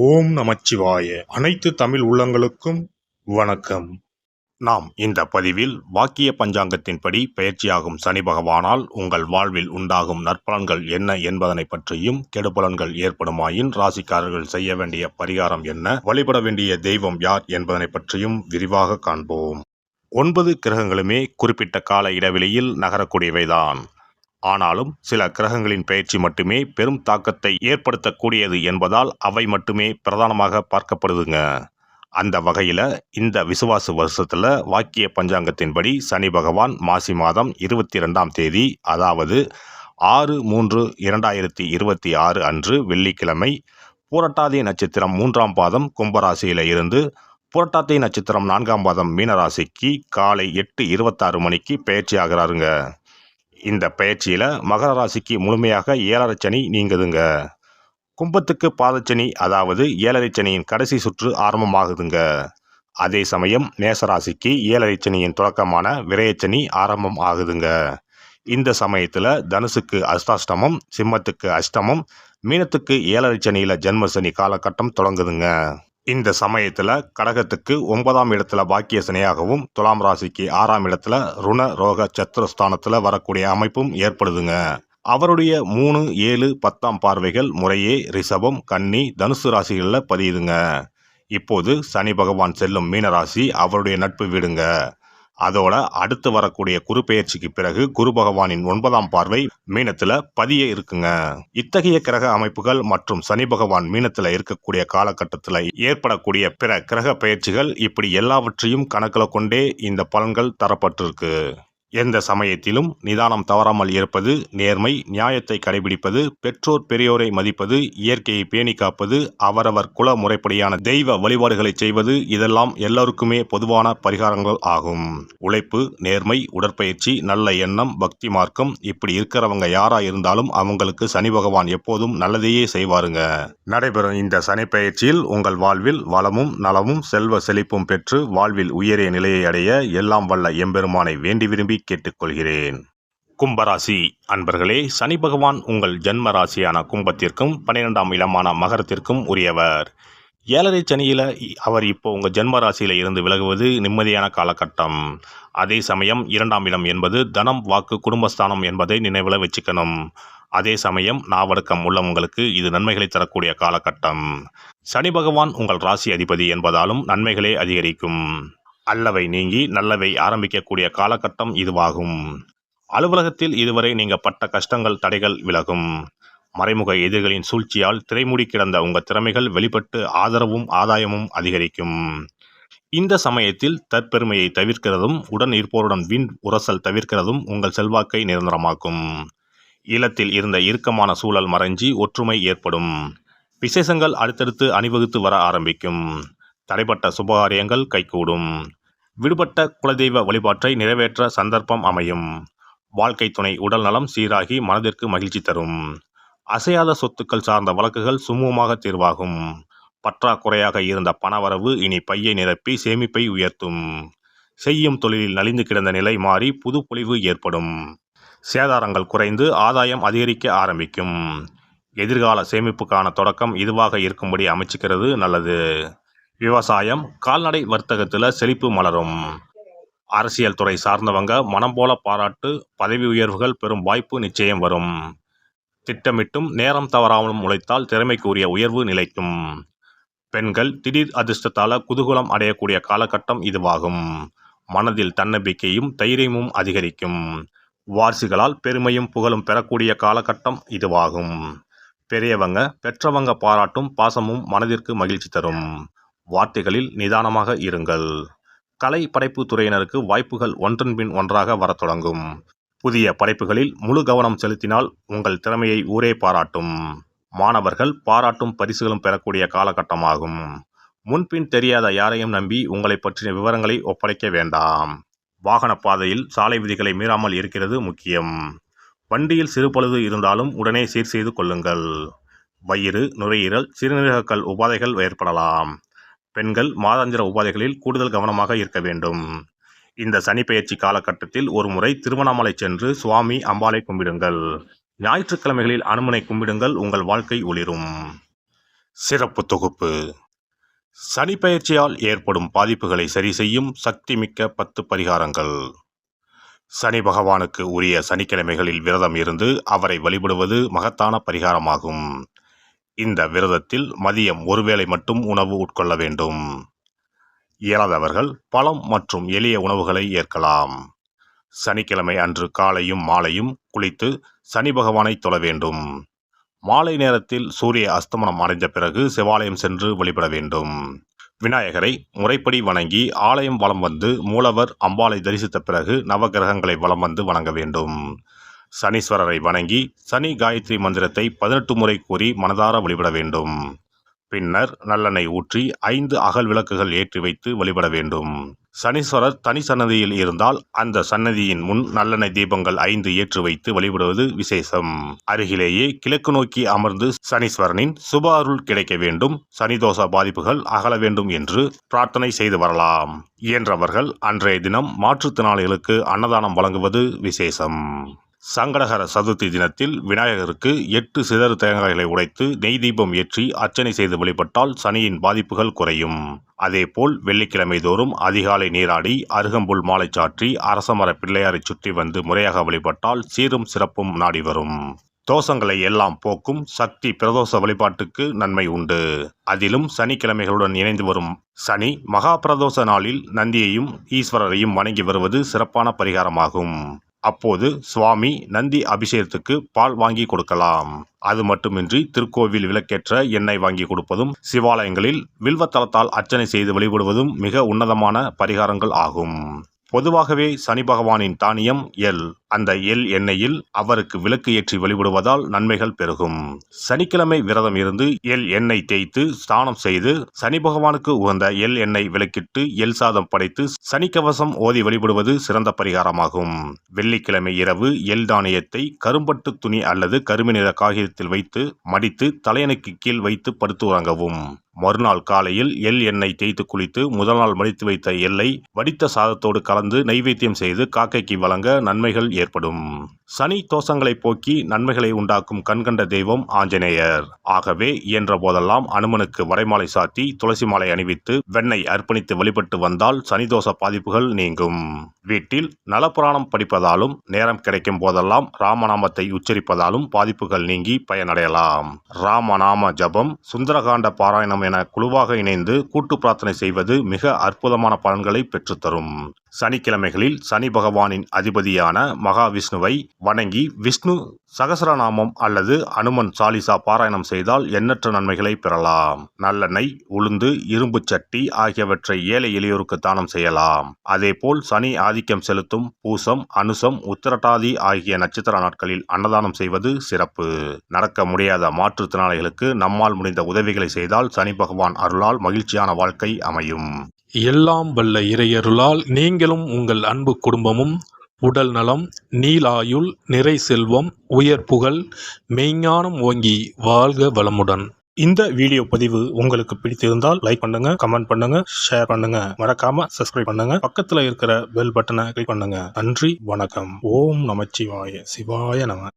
ஓம் நமச்சிவாய. அனைத்து தமிழ் உள்ளங்களுக்கும் வணக்கம். நாம் இந்த பதிவில் வாக்கிய பஞ்சாங்கத்தின்படி பெயர்ச்சியாகும் சனி பகவானால் உங்கள் வாழ்வில் உண்டாகும் நற்பலன்கள் என்ன என்பதனை பற்றியும், கெடுபலன்கள் ஏற்படுமாயின் ராசிக்காரர்கள் செய்ய வேண்டிய பரிகாரம் என்ன, வழிபட வேண்டிய தெய்வம் யார் என்பதனை பற்றியும் விரிவாக காண்போம். 9 கிரகங்களுமே குறிப்பிட்ட கால இடைவெளியில் நகரக்கூடியவைதான். ஆனாலும் சில கிரகங்களின் பெயர்ச்சி மட்டுமே பெரும் தாக்கத்தை ஏற்படுத்தக்கூடியது என்பதால் அவை மட்டுமே பிரதானமாக பார்க்கப்படுதுங்க. அந்த வகையில் இந்த விசுவாச வருஷத்தில் வாக்கிய பஞ்சாங்கத்தின்படி சனி பகவான் மாசி மாதம் 22ஆம் தேதி, அதாவது 6/3/2026 அன்று வெள்ளிக்கிழமை, புரட்டாதி நட்சத்திரம் 3ஆம் பாதம் கும்பராசியில் இருந்து புரட்டாதி நட்சத்திரம் 4ஆம் பாதம் மீனராசிக்கு காலை 8:26 மணிக்கு பெயர்ச்சி ஆகிறாருங்க. இந்த பெயர்ச்சியில் மகர ராசிக்கு முழுமையாக 7.5 சனி நீங்குதுங்க. கும்பத்துக்கு பாதச்சனி, அதாவது 7.5 சனியின் கடைசி சுற்று ஆரம்பமாகுதுங்க. அதே சமயம் மேசராசிக்கு 7.5 சனியின் தொடக்கமான விரயச்சனி ஆரம்பம் ஆகுதுங்க. இந்த சமயத்தில் தனுசுக்கு அஷ்டாஷ்டமம், சிம்மத்துக்கு அஷ்டமம், மீனத்துக்கு 7.5 சனியில் ஜென்மசனி காலகட்டம் தொடங்குதுங்க. இந்த சமயத்தில் கடகத்துக்கு 9ஆம் இடத்துல பாக்கிய சனியாகவும், துலாம் ராசிக்கு 6ஆம் இடத்துல ருண ரோக சத்துருஸ்தானத்தில் வரக்கூடிய அமைப்பும் ஏற்படுதுங்க. அவருடைய 3, 7, 10ஆம் பார்வைகள் முறையே ரிஷபம், கன்னி, தனுசு ராசிகளில் பதியுதுங்க. இப்போது சனி பகவான் செல்லும் மீனராசி அவருடைய நட்பு வீடுங்க. அதோட அடுத்து வரக்கூடிய குரு பெயர்ச்சிக்கு பிறகு குரு பகவானின் 9ஆம் பார்வை மீனத்துல பதிய இருக்குங்க. இத்தகைய கிரக அமைப்புகள் மற்றும் சனி பகவான் மீனத்துல இருக்கக்கூடிய காலகட்டத்தில் ஏற்படக்கூடிய பிற கிரக பெயர்ச்சிகள், இப்படி எல்லாவற்றையும் கணக்கில் கொண்டே இந்த பலன்கள் தரப்பட்டிருக்கு. எந்த சமயத்திலும் நிதானம் தவறாமல் இருப்பது, நேர்மை, நியாயத்தை கடைபிடிப்பது, பெற்றோர் பெரியோரை மதிப்பது, இயற்கையை பேணி காப்பது, அவரவர் குல முறைப்படியான தெய்வ வழிபாடுகளை செய்வது, இதெல்லாம் எல்லோருக்குமே பொதுவான பரிகாரங்கள் ஆகும். உழைப்பு, நேர்மை, உடற்பயிற்சி, நல்ல எண்ணம், பக்தி மார்க்கம், இப்படி இருக்கிறவங்க யாரா இருந்தாலும் அவங்களுக்கு சனி பகவான் எப்போதும் நல்லதையே செய்வாருங்க. நடைபெறும் இந்த சனி பெயர்ச்சியில் உங்கள் வாழ்வில் வளமும் நலமும் செல்வ செழிப்பும் பெற்று வாழ்வில் உயரிய நிலையை அடைய எல்லாம் வல்ல எம்பெருமானை வேண்டி விரும்பி கேட்டுக்கொள்கிறேன். கும்பராசி அன்பர்களே, சனி பகவான் உங்கள் ஜென்ம ராசியான கும்பத்திற்கும் 12ஆம் இடமான மகரத்திற்கும் உரியவர். 7.5 சனியில் அவர் இப்போ உங்கள் ஜென்ம ராசியில் இருந்து விலகுவது நிம்மதியான காலகட்டம். அதே சமயம் 2ஆம் இடம் என்பது தனம், வாக்கு, குடும்பஸ்தானம் என்பதை நினைவில் வச்சுக்கணும். அதே சமயம் நாவடக்கம் உள்ளவங்களுக்கு இது நன்மைகளை தரக்கூடிய காலகட்டம். சனி பகவான் உங்கள் ராசி அதிபதி என்பதாலும் நன்மைகளே அதிகரிக்கும். அல்லவை நீங்கி நல்லவை ஆரம்பிக்கக்கூடிய காலகட்டம் இதுவாகும். அலுவலகத்தில் இதுவரை நீங்க பட்ட கஷ்டங்கள், தடைகள் விலகும். மறைமுக எதிரிகளின் சூழ்ச்சியால் திரைமூடி கிடந்த உங்கள் திறமைகள் வெளிப்பட்டு ஆதரவும் ஆதாயமும் அதிகரிக்கும். இந்த சமயத்தில் தற்பெருமையை தவிர்க்கிறதும், உடன் இருப்போருடன் வீண் உரசல் தவிர்க்கிறதும் உங்கள் செல்வாக்கை நிரந்தரமாக்கும். இல்லத்தில் இருந்த இறுக்கமான சூழல் மறைஞ்சி ஒற்றுமை ஏற்படும். விசேஷங்கள் அடுத்தடுத்து அணிவகுத்து வர ஆரம்பிக்கும். தடைப்பட்ட சுபகாரியங்கள் கைகூடும். விடுபட்ட குலதெய்வ வழிபாட்டை நிறைவேற்ற சந்தர்ப்பம் அமையும். வாழ்க்கை துணை உடல் நலம் சீராகி மனதிற்கு மகிழ்ச்சி தரும். அசையாத சொத்துக்கள் சார்ந்த வழக்குகள் சுமூகமாக தீர்வாகும். பற்றாக்குறையாக இருந்த பணவரவு இனி பையை நிரப்பி சேமிப்பை உயர்த்தும். செய்யும் தொழிலில் நலிந்து கிடந்த நிலை மாறி புது பொலிவு ஏற்படும். சேதாரங்கள் குறைந்து ஆதாயம் அதிகரிக்க ஆரம்பிக்கும். எதிர்கால சேமிப்புக்கான தொடக்கம் இதுவாக இருக்கும்படி அமைச்சுக்கிறது நல்லது. விவசாயம், கால்நடை வர்த்தகத்தில் செழிப்பு மலரும். அரசியல் துறை சார்ந்தவங்க மனம் போல பாராட்டு, பதவி உயர்வுகள் பெறும் வாய்ப்பு நிச்சயம் வரும். திட்டமிட்டும் நேரம் தவறாமலும் உழைத்தால் திறமைக்குரிய உயர்வு நிலைக்கும். பெண்கள் திடீர் அதிர்ஷ்டத்தால் குதூகலம் அடையக்கூடிய காலகட்டம் இதுவாகும். மனதில் தன்னம்பிக்கையும் தைரியமும் அதிகரிக்கும். வாரிசுகளால் பெருமையும் புகழும் பெறக்கூடிய காலகட்டம் இதுவாகும். பெரியவங்க பெற்றவங்க பாராட்டும் பாசமும் மனதிற்கு மகிழ்ச்சி தரும். வார்த்தைகளில் நிதானமாக இருங்கள். கலை படைப்பு துறையினருக்கு வாய்ப்புகள் ஒன்றன் பின் ஒன்றாக வரத் தொடங்கும். புதிய படைப்புகளில் முழு கவனம் செலுத்தினால் உங்கள் திறமையை ஊரே பாராட்டும். மாணவர்கள் பாராட்டும் பரிசுகளும் பெறக்கூடிய காலகட்டமாகும். முன்பின் தெரியாத யாரையும் நம்பி உங்களை பற்றிய விவரங்களை ஒப்படைக்க வேண்டாம். வாகன பாதையில் சாலை விதிகளை மீறாமல் இருக்கிறது முக்கியம். வண்டியில் சிறு பழுது இருந்தாலும் உடனே சீர் செய்து கொள்ளுங்கள். வயிறு, நுரையீரல், சிறுநீரகக்கல் உபாதைகள் ஏற்படலாம். பெண்கள் மாதாந்திர உபாதைகளில் கூடுதல் கவனமாக இருக்க வேண்டும். இந்த சனி பெயர்ச்சி காலகட்டத்தில் ஒரு முறை திருவண்ணாமலை சென்று சுவாமி அம்பாளை கும்பிடுங்கள். ஞாயிற்றுக்கிழமைகளில் அனுமனை கும்பிடுங்கள். உங்கள் வாழ்க்கை ஒளிரும். சிறப்பு தொகுப்பு. சனி பெயர்ச்சியால் ஏற்படும் பாதிப்புகளை சரி செய்யும் சக்திமிக்க 10 பரிகாரங்கள். சனி பகவானுக்கு உரிய சனிக்கிழமைகளில் விரதம் இருந்து அவரை வழிபடுவது மகத்தான பரிகாரமாகும். இந்த விரதத்தில் மதியம் ஒருவேளை மட்டும் உணவு உட்கொள்ள வேண்டும். இயலாதவர்கள் பழம் மற்றும் எளிய உணவுகளை ஏற்கலாம். சனிக்கிழமை அன்று காலையும் மாலையும் குளித்து சனி பகவானை தொழ வேண்டும். மாலை நேரத்தில் சூரிய அஸ்தமனம் அடைந்த பிறகு சிவாலயம் சென்று வழிபட வேண்டும். விநாயகரை முறைப்படி வணங்கி ஆலயம் வலம் வந்து மூலவர் அம்பாளை தரிசித்த பிறகு நவகிரகங்களை வலம் வந்து வணங்க வேண்டும். சனீஸ்வரரை வணங்கி சனி காயத்ரி மந்திரத்தை 18 முறை கூறி மனதார வழிபட வேண்டும். பின்னர் நல்லெண்ணெய் ஊற்றி 5 அகல் விளக்குகள் ஏற்றி வைத்து வழிபட வேண்டும். சனீஸ்வரர் தனி சன்னதியில் இருந்தால் அந்த சன்னதியின் முன் நல்லெண்ணெய் தீபங்கள் 5 ஏற்றி வைத்து வழிபடுவது விசேஷம். அருகிலேயே கிழக்கு நோக்கி அமர்ந்து சனீஸ்வரனின் சுப அருள் கிடைக்க வேண்டும், சனிதோஷ பாதிப்புகள் அகல வேண்டும் என்று பிரார்த்தனை செய்து வரலாம். இயன்றவர்கள் அன்றைய தினம் மாற்றுத்திறனாளிகளுக்கு அன்னதானம் வழங்குவது விசேஷம். சங்கடகர சதுர்த்தி தினத்தில் விநாயகருக்கு 8 சிதறு தேங்காய்களை உடைத்து நெய் தீபம் ஏற்றி அர்ச்சனை செய்து வழிபட்டால் சனியின் பாதிப்புகள் குறையும். அதேபோல் வெள்ளிக்கிழமை தோறும் அதிகாலை நீராடி அருகம்புல் மாலை சாற்றி அரசமர பிள்ளையாரை சுற்றி வந்து முறையாக வழிபட்டால் சீரும் சிறப்பும் நாடி வரும். தோஷங்களை எல்லாம் போக்கும் சக்தி பிரதோஷ வழிபாட்டுக்கு நன்மை உண்டு. அதிலும் சனிக்கிழமைகளுடன் இணைந்து வரும் சனி மகா பிரதோஷ நாளில் நந்தியையும் ஈஸ்வரரையும் வணங்கி வருவது சிறப்பான பரிகாரமாகும். அப்போது சுவாமி நந்தி அபிஷேகத்துக்கு பால் வாங்கி கொடுக்கலாம். அது மட்டுமின்றி திருக்கோவில் விளக்கேற்ற எண்ணெய் வாங்கி கொடுப்பதும் சிவாலயங்களில் வில்வத்தலத்தால் அர்ச்சனை செய்து வழிபடுவதும் மிக உன்னதமான பரிகாரங்கள் ஆகும். பொதுவாகவே சனி பகவானின் தானியம் எள். அந்த எள் எண்ணெயில் அவருக்கு விளக்கு ஏற்றி வழிபடுவதால் நன்மைகள் பெருகும். சனிக்கிழமை விரதம் இருந்து எள் எண்ணெய் தேய்த்து ஸ்நானம் செய்து சனி பகவானுக்கு உகந்த எள் எண்ணெய் விளக்கிட்டு எள் சாதம் படைத்து சனிக்கவசம் ஓதி வழிபடுவது சிறந்த பரிகாரமாகும். வெள்ளிக்கிழமை இரவு எள் தானியத்தை கரும்பட்டு துணி அல்லது கருமை நிற காகிதத்தில் வைத்து மடித்து தலையணைக்கு கீழ் வைத்து படுத்து உறங்கவும். மறுநாள் காலையில் எள் எண்ணெய் தேய்த்து குளித்து முதல் நாள் மடித்து வைத்த எள்ளை வடித்த சாதத்தோடு கலந்து நைவேத்தியம் செய்து காக்கைக்கு வழங்க நன்மைகள் ஏற்படும். சனி தோஷங்களை போக்கி நன்மைகளை உண்டாக்கும் கண்கண்ட தெய்வம் ஆஞ்சநேயர். ஆகவே இயன்ற போதெல்லாம் அனுமனுக்கு வடைமாலை சாத்தி துளசி மாலை அணிவித்து வெண்ணெய் அர்ப்பணித்து வழிபட்டு வந்தால் சனிதோஷ பாதிப்புகள் நீங்கும். வீட்டில் நலப்புராணம் படிப்பதாலும் நேரம் கிடைக்கும் போதெல்லாம் ராமநாமத்தை உச்சரிப்பதாலும் பாதிப்புகள் நீங்கி பயனடையலாம். ராமநாம ஜபம், சுந்தரகாண்ட பாராயணம் என குழுவாக இணைந்து கூட்டு பிரார்த்தனை செய்வது மிக அற்புதமான பலன்களை பெற்றுத்தரும். சனிக்கிழமைகளில் சனி பகவானின் அதிபதியான மகாவிஷ்ணுவை வணங்கி விஷ்ணு சகசரநாமம் அல்லது அனுமன் சாலிசா பாராயணம் செய்தால் எண்ணற்ற நன்மைகளை பெறலாம். நல்லெண்ணெய், உளுந்து, இரும்பு சட்டி ஆகியவற்றை ஏழை எளியோருக்கு தானம் செய்யலாம். அதேபோல் சனி ஆதிக்கம் செலுத்தும் பூசம், அனுசம், உத்திரட்டாதி ஆகிய நட்சத்திர நாட்களில் அன்னதானம் செய்வது சிறப்பு. நடக்க முடியாத மாற்றுத்திறனாளிகளுக்கு நம்மால் முடிந்த உதவிகளை செய்தால் சனி பகவான் அருளால் மகிழ்ச்சியான வாழ்க்கை அமையும். எல்லாம் வல்ல இறையருளால் நீங்களும் உங்கள் அன்பு குடும்பமும் உடல் நலம், நீலாயுள், நிறை செல்வம், உயர் புகழ், மெய்ஞானம் ஓங்கி வாழ்க வளமுடன். இந்த வீடியோ பதிவு உங்களுக்கு பிடித்திருந்தால் லைக் பண்ணுங்க, கமெண்ட் பண்ணுங்க, ஷேர் பண்ணுங்க, மறக்காம சப்ஸ்கிரைப் பண்ணுங்க, பக்கத்துல இருக்கிற பெல் பட்டனை கிளிக் பண்ணுங்க. நன்றி, வணக்கம். ஓம் நமச்சிவாய. சிவாய நம.